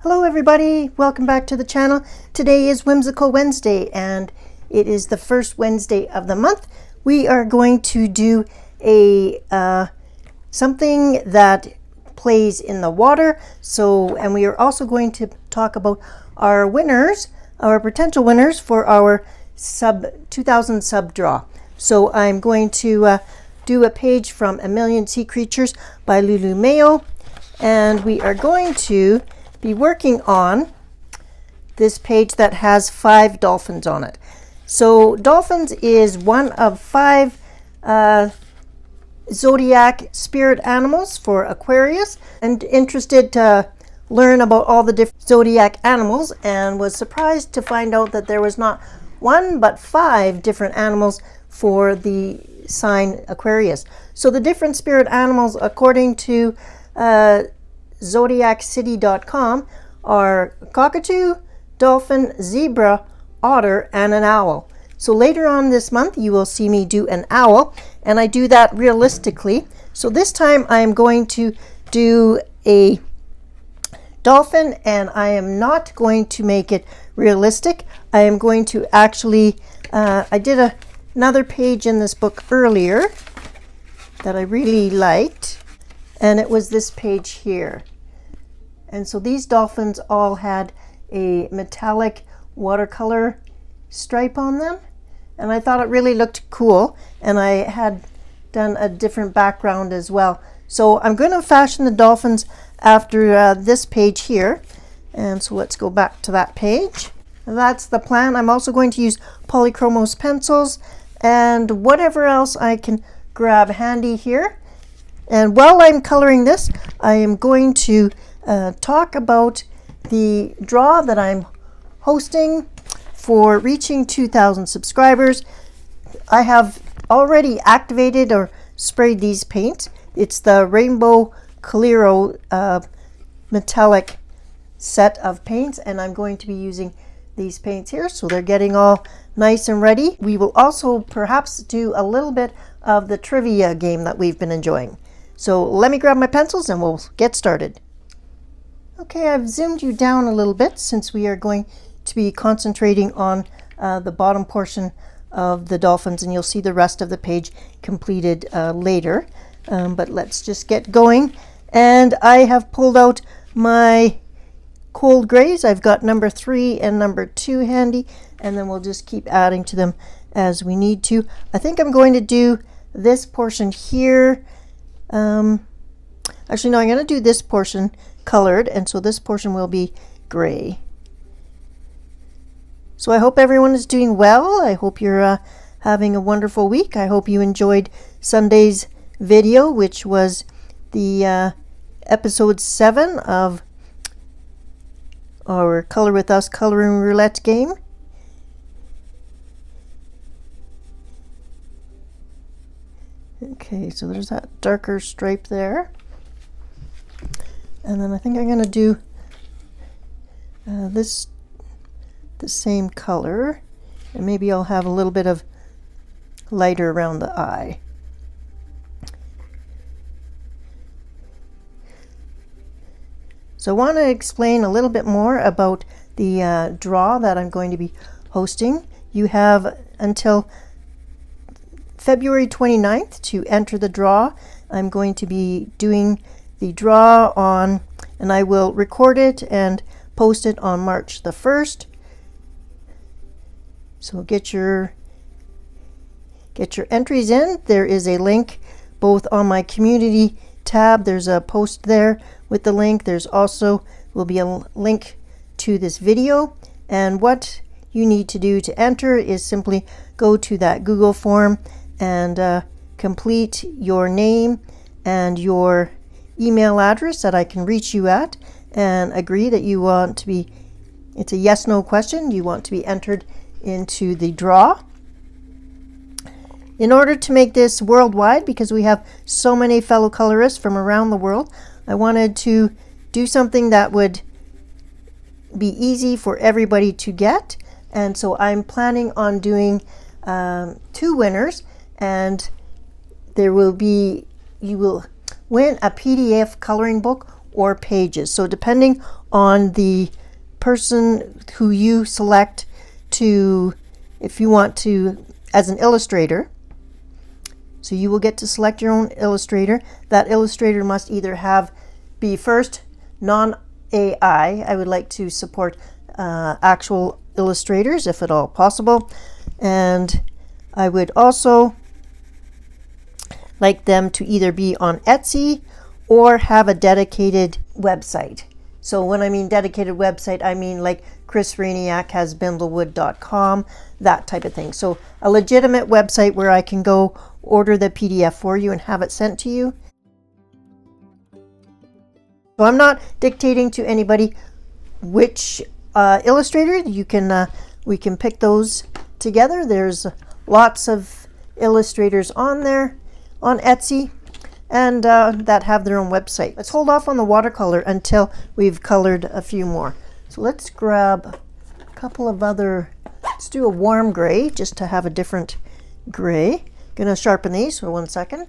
Hello everybody, welcome back to the channel. Today is Whimsical Wednesday and it is the first Wednesday of the month. We are going to do a something that plays in the water. And we are also going to talk about our winners, our potential winners for our 2000 sub draw. So I'm going to do a page from A Million Sea Creatures by Lulu Mayo, and we are going to be working on this page that has 5 dolphins on it. So dolphins is one of 5 Zodiac spirit animals for Aquarius, and interested to learn about all the different Zodiac animals, and was surprised to find out that there was not 1 but 5 different animals for the sign Aquarius. So the different spirit animals, according to zodiaccity.com, are cockatoo, dolphin, zebra, otter, and an owl. So later on this month you will see me do an owl, and I do that realistically. So this time I am going to do a dolphin, and I am not going to make it realistic. I am going to actually I did another page in this book earlier that I really liked, and it was this page here. And so these dolphins all had a metallic watercolor stripe on them, and I thought it really looked cool, and I had done a different background as well. So I'm going to fashion the dolphins after this page here, and so let's go back to that page. And that's the plan. I'm also going to use Polychromos pencils and whatever else I can grab handy here. And while I'm coloring this, I am going to talk about the draw that I'm hosting for reaching 2,000 subscribers. I have already activated or sprayed these paints. It's the Rainbow Coliro metallic set of paints, and I'm going to be using these paints here, so they're getting all nice and ready. We will also perhaps do a little bit of the trivia game that we've been enjoying. So let me grab my pencils and we'll get started. Okay, I've zoomed you down a little bit since we are going to be concentrating on the bottom portion of the dolphins, and you'll see the rest of the page completed later. But let's just get going. And I have pulled out my cold grays. I've got number 3 and number 2 handy, and then we'll just keep adding to them as we need to. I think I'm going to do this portion here. Actually, no, I'm going to do this portion colored, and so this portion will be gray. So I hope everyone is doing well. I hope you're having a wonderful week. I hope you enjoyed Sunday's video, which was the episode 7 of our Color With Us coloring roulette game. Okay, so there's that darker stripe there. And then I think I'm going to do the same color, and maybe I'll have a little bit of lighter around the eye. So I want to explain a little bit more about the draw that I'm going to be hosting. You have until February 29th to enter the draw. I'm going to be doing the draw on, and I will record it and post it on March the 1st. So get your entries in. There is a link both on my community tab. There's a post there with the link. There's also will be a link to this video, and what you need to do to enter is simply go to that Google form and complete your name and your email address that I can reach you at, and agree that you want to be, it's a yes/no question, you want to be entered into the draw. In order to make this worldwide, because we have so many fellow colorists from around the world, I wanted to do something that would be easy for everybody to get, and so I'm planning on doing 2 winners, and there will be, you will win a PDF coloring book or pages. So depending on the person who you select to, if you want to, as an illustrator, so you will get to select your own illustrator. That illustrator must either be first non-AI. I would like to support actual illustrators if at all possible. And I would also like them to either be on Etsy or have a dedicated website. So when I mean dedicated website, I mean like Chris Rainiac has bindlewood.com, that type of thing. So a legitimate website where I can go order the PDF for you and have it sent to you. So I'm not dictating to anybody which illustrator. You can we can pick those together. There's lots of illustrators on there on Etsy, and that have their own website. Let's hold off on the watercolor until we've colored a few more. So let's grab a couple of other, let's do a warm gray just to have a different gray. Gonna sharpen these for 1 second.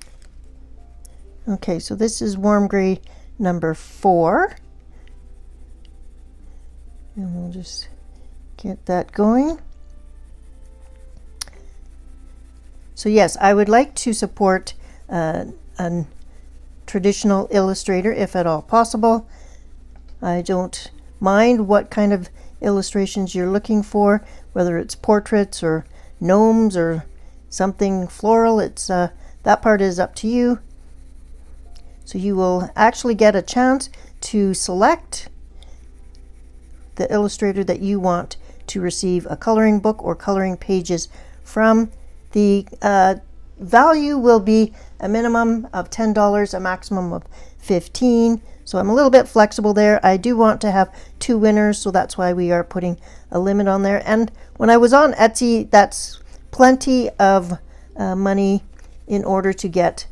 Okay, so this is warm gray number 4. And we'll just get that going. So yes, I would like to support a traditional illustrator if at all possible. I don't mind what kind of illustrations you're looking for, whether it's portraits or gnomes or something floral. It's that part is up to you. So you will actually get a chance to select the illustrator that you want to receive a coloring book or coloring pages from. The value will be a minimum of $10, a maximum of $15. So I'm a little bit flexible there. I do want to have 2 winners, so that's why we are putting a limit on there. And when I was on Etsy, that's plenty of money in order to get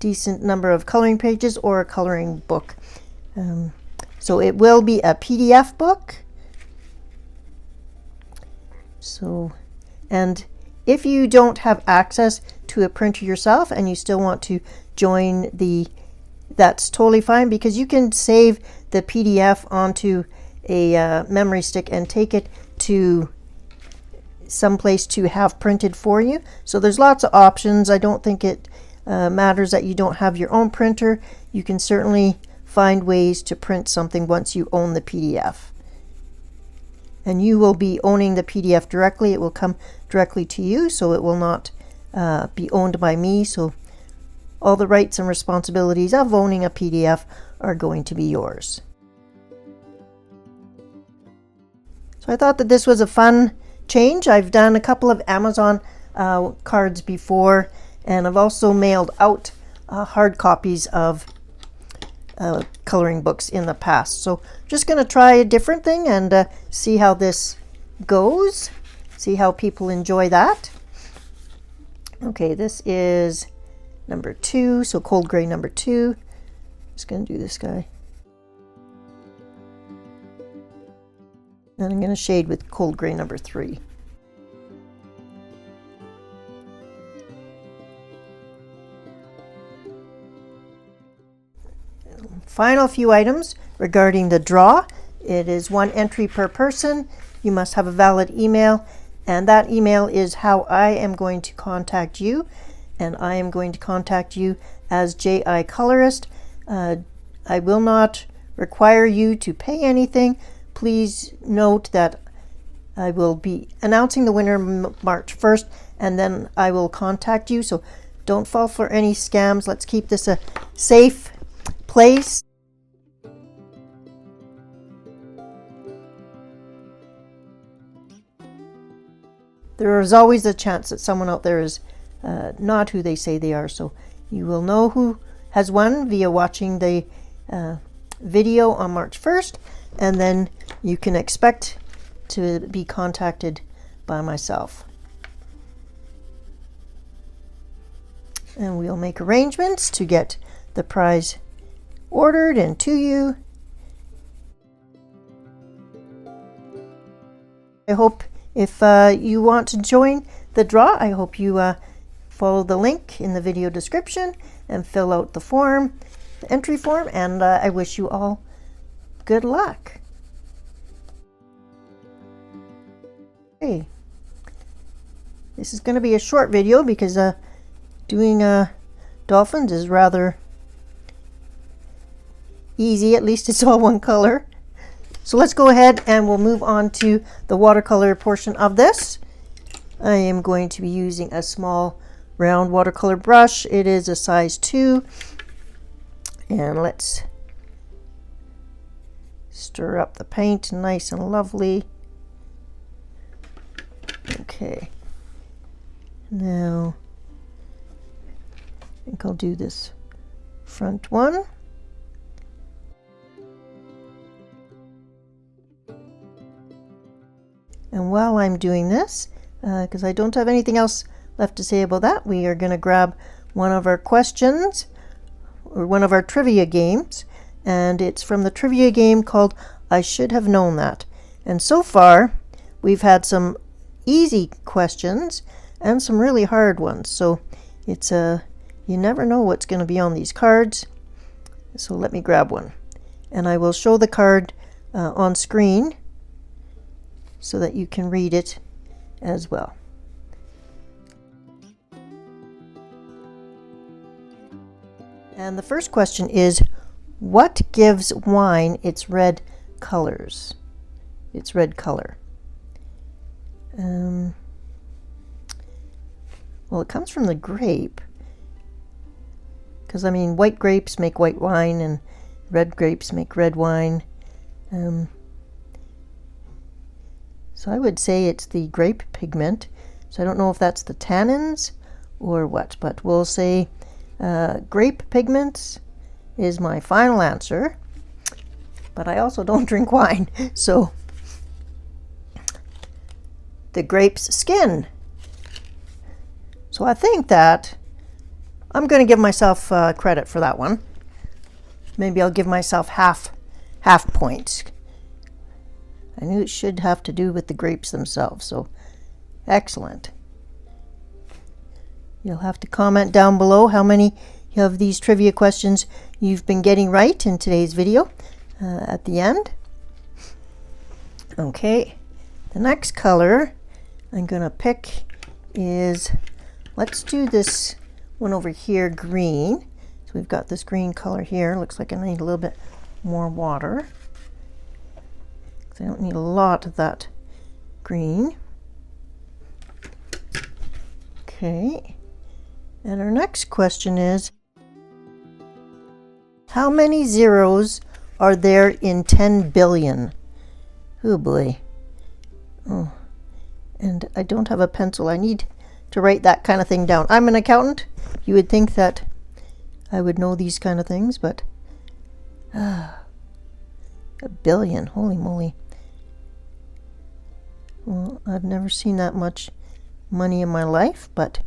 decent number of coloring pages or a coloring book. So it will be a PDF book. So, and if you don't have access to a printer yourself and you still want to join that's totally fine, because you can save the PDF onto a memory stick and take it to someplace to have printed for you. So there's lots of options. I don't think it matters that you don't have your own printer. You can certainly find ways to print something once you own the PDF. And you will be owning the PDF directly. It will come directly to you, so it will not be owned by me. So all the rights and responsibilities of owning a PDF are going to be yours. So I thought that this was a fun change. I've done a couple of Amazon cards before, and I've also mailed out hard copies of coloring books in the past. So just going to try a different thing and see how this goes, see how people enjoy that. Okay, this is number 2, so cold gray number 2. Just going to do this guy. And I'm going to shade with cold gray number 3. Final few items regarding the draw. It is 1 entry per person. You must have a valid email, and that email is how I am going to contact you, and I am going to contact you as J.I. Colorist. I will not require you to pay anything. Please note that I will be announcing the winner March 1st, and then I will contact you, so don't fall for any scams. Let's keep this a safe place. There is always a chance that someone out there is not who they say they are, so you will know who has won via watching the video on March 1st, and then you can expect to be contacted by myself. And we'll make arrangements to get the prize ordered and to you. I hope if you want to join the draw, I hope you follow the link in the video description and fill out the form. entry form, and I wish you all good luck. Okay, this is going to be a short video because doing dolphins is rather easy. At least it's all one color. So let's go ahead and we'll move on to the watercolor portion of this. I am going to be using a small round watercolor brush. It is a size 2. And let's stir up the paint nice and lovely. Okay. Now, I think I'll do this front one. And while I'm doing this, because I don't have anything else left to say about that, we are going to grab one of our questions, or one of our trivia games, and it's from the trivia game called I Should Have Known That. And so far, we've had some easy questions and some really hard ones. So it's you never know what's going to be on these cards. So let me grab one, and I will show the card on screen so that you can read it as well. And the first question is, what gives wine its red colors? Its red color. Well, it comes from the grape. Because, I mean, white grapes make white wine and red grapes make red wine. So I would say it's the grape pigment. So I don't know if that's the tannins or what, but we'll say grape pigments is my final answer. But I also don't drink wine, so the grape's skin. So I think that I'm going to give myself credit for that one. Maybe I'll give myself half points. I knew it should have to do with the grapes themselves, so excellent. You'll have to comment down below how many of these trivia questions you've been getting right in today's video at the end. Okay, the next color I'm going to pick is, let's do this one over here, green. So we've got this green color here. Looks like I need a little bit more water. I don't need a lot of that green. Okay. And our next question is, how many zeros are there in 10 billion? Oh boy. Oh. And I don't have a pencil. I need to write that kind of thing down. I'm an accountant. You would think that I would know these kind of things, but a billion, holy moly. Well, I've never seen that much money in my life, but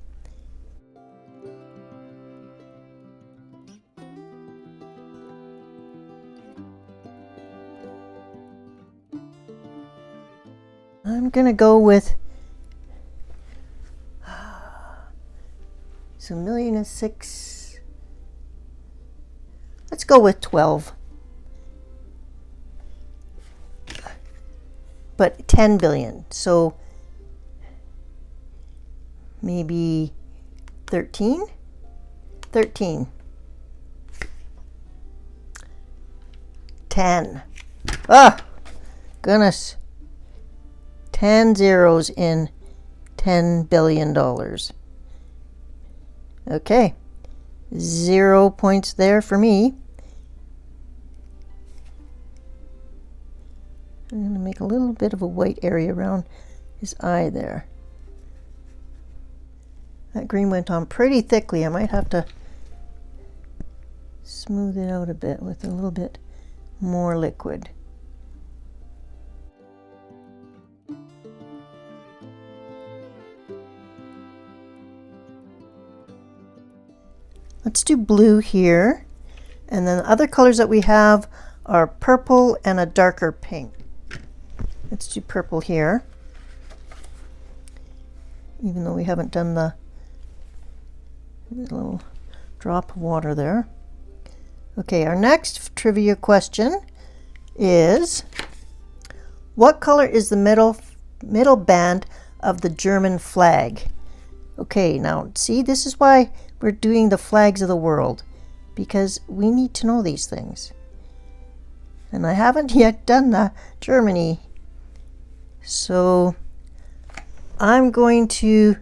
I'm gonna go with so million is 6. Let's go with 12. But 10 billion, so maybe 13? 13. 10. Ah, goodness. 10 zeros in $10 billion. Okay, 0 points there for me. I'm going to make a little bit of a white area around his eye there. That green went on pretty thickly. I might have to smooth it out a bit with a little bit more liquid. Let's do blue here. And then the other colors that we have are purple and a darker pink. Let's do purple here. Even though we haven't done the little drop of water there. Okay, our next trivia question is, what color is the middle band of the German flag? Okay, now see, this is why we're doing the flags of the world, because we need to know these things. And I haven't yet done the Germany. So I'm going to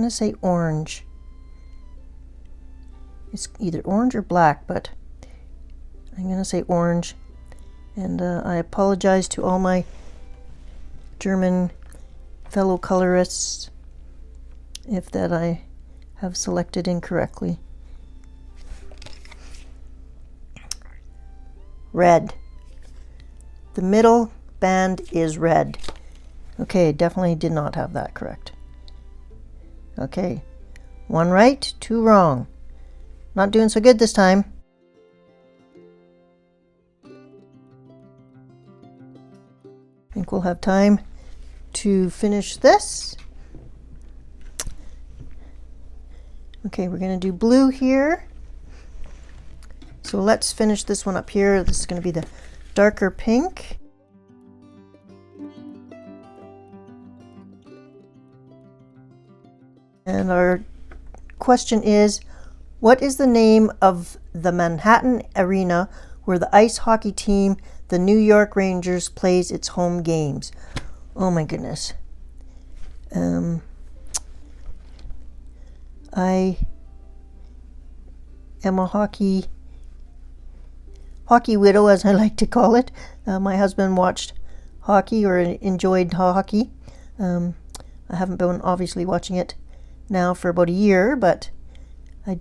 say orange. It's either orange or black, but I'm going to say orange. And I apologize to all my German fellow colorists if that I have selected incorrectly. Red. The middle band is red. Okay, definitely did not have that correct. Okay, 1 right, 2 wrong. Not doing so good this time. I think we'll have time to finish this. Okay, we're going to do blue here. So let's finish this one up here. This is going to be the darker pink. And our question is, what is the name of the Manhattan arena where the ice hockey team, the New York Rangers, plays its home games? Oh my goodness. I am a hockey widow, as I like to call it. My husband watched hockey or enjoyed hockey. I haven't been obviously watching it now for about a year, but I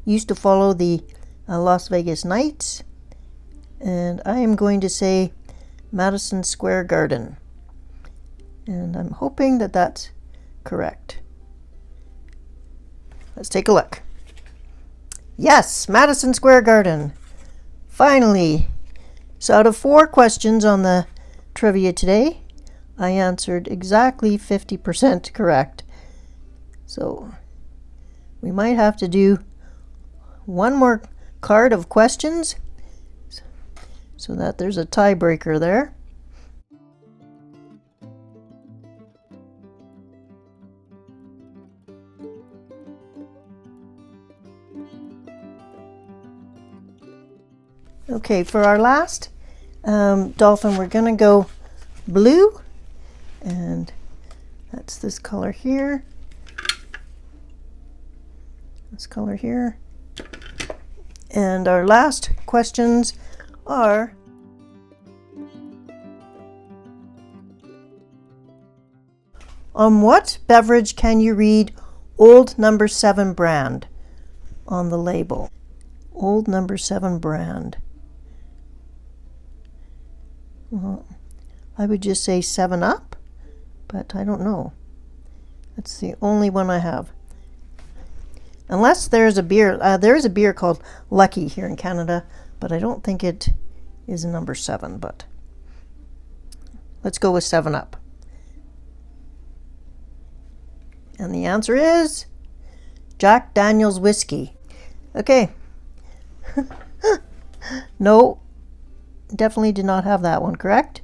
used to follow the Las Vegas Knights, and I am going to say Madison Square Garden, and I'm hoping that that's correct. Let's take a look. Yes, Madison Square Garden. Finally. So out of 4 questions on the trivia today, I answered exactly 50% correct. So we might have to do one more card of questions so that there's a tiebreaker there. Okay, for our last dolphin, we're going to go blue, and that's this color here. This color here. And our last questions are, on what beverage can you read Old Number 7 brand on the label? Old Number 7 brand. Well, I would just say 7-Up, but I don't know. That's the only one I have. Unless there's a beer, there is a beer called Lucky here in Canada, but I don't think it is number 7, but let's go with 7-Up. And the answer is Jack Daniel's whiskey. Okay. No, definitely did not have that one correct.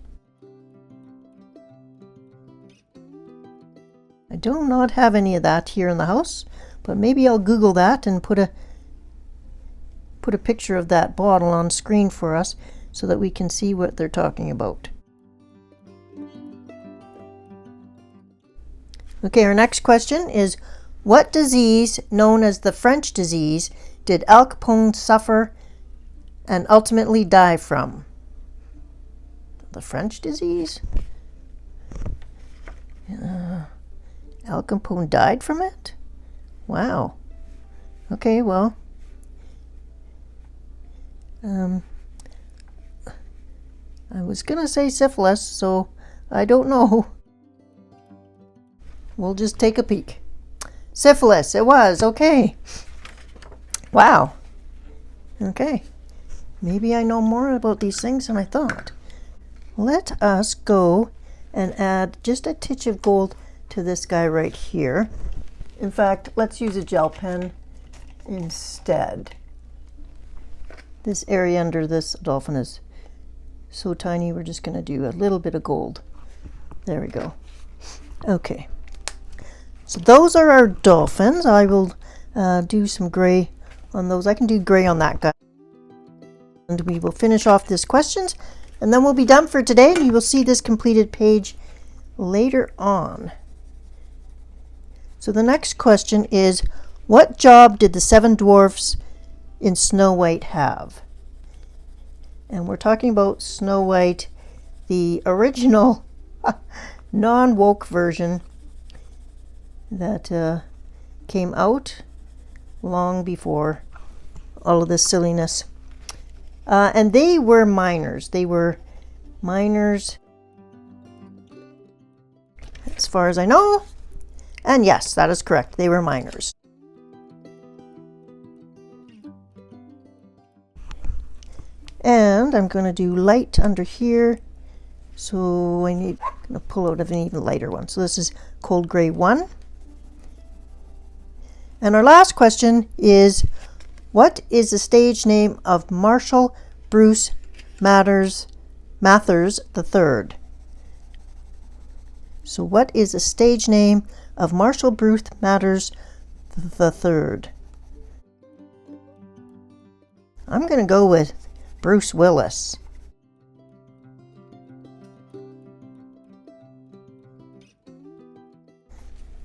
I do not have any of that here in the house, but maybe I'll Google that and put a picture of that bottle on screen for us so that we can see what they're talking about. Okay, our next question is, what disease known as the French disease did Al Capone suffer and ultimately die from? The French disease? Al Capone died from it? Wow. Okay, well, I was gonna say syphilis, so I don't know. We'll just take a peek. Syphilis, it was. Okay. Wow. Okay. Maybe I know more about these things than I thought. Let us go and add just a titch of gold to this guy right here. In fact, let's use a gel pen instead. This area under this dolphin is so tiny, we're just going to do a little bit of gold. There we go. Okay. So those are our dolphins. I will do some gray on those. I can do gray on that guy. And we will finish off this questions, and then we'll be done for today. You will see this completed page later on. So the next question is, what job did the 7 dwarfs in Snow White have? And we're talking about Snow White, the original non-woke version that came out long before all of this silliness. And they were miners. They were miners, as far as I know. And yes, that is correct. They were miners. And I'm going to do light under here. So I'm going to pull out an even lighter one. So this is Cold Gray 1. And our last question is, what is the stage name of Marshall Bruce Mathers III? So what is the stage name of Marshall Bruce Mathers III? I'm going to go with Bruce Willis.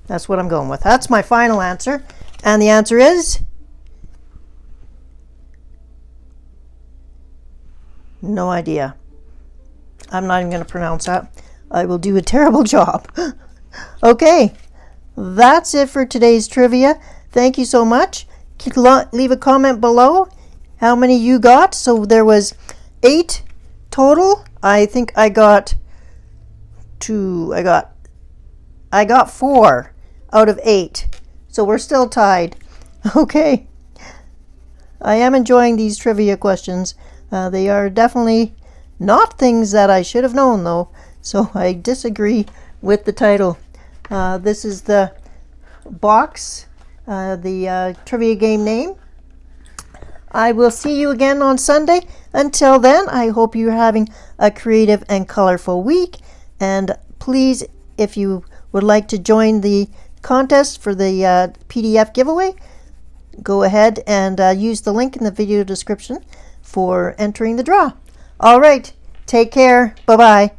That's what I'm going with. That's my final answer. And the answer is no idea. I'm not even going to pronounce that. I will do a terrible job. Okay, that's it for today's trivia. Thank you so much. Leave a comment below how many you got. So there was 8 total. I think I got 2. I got 4 out of 8. So we're still tied. Okay. I am enjoying these trivia questions. They are definitely not things that I should have known, though. So I disagree with the title. This is the box, the trivia game name. I will see you again on Sunday. Until then, I hope you're having a creative and colorful week. And please, if you would like to join the contest for the PDF giveaway, go ahead and use the link in the video description for entering the draw. All right, take care. Bye-bye.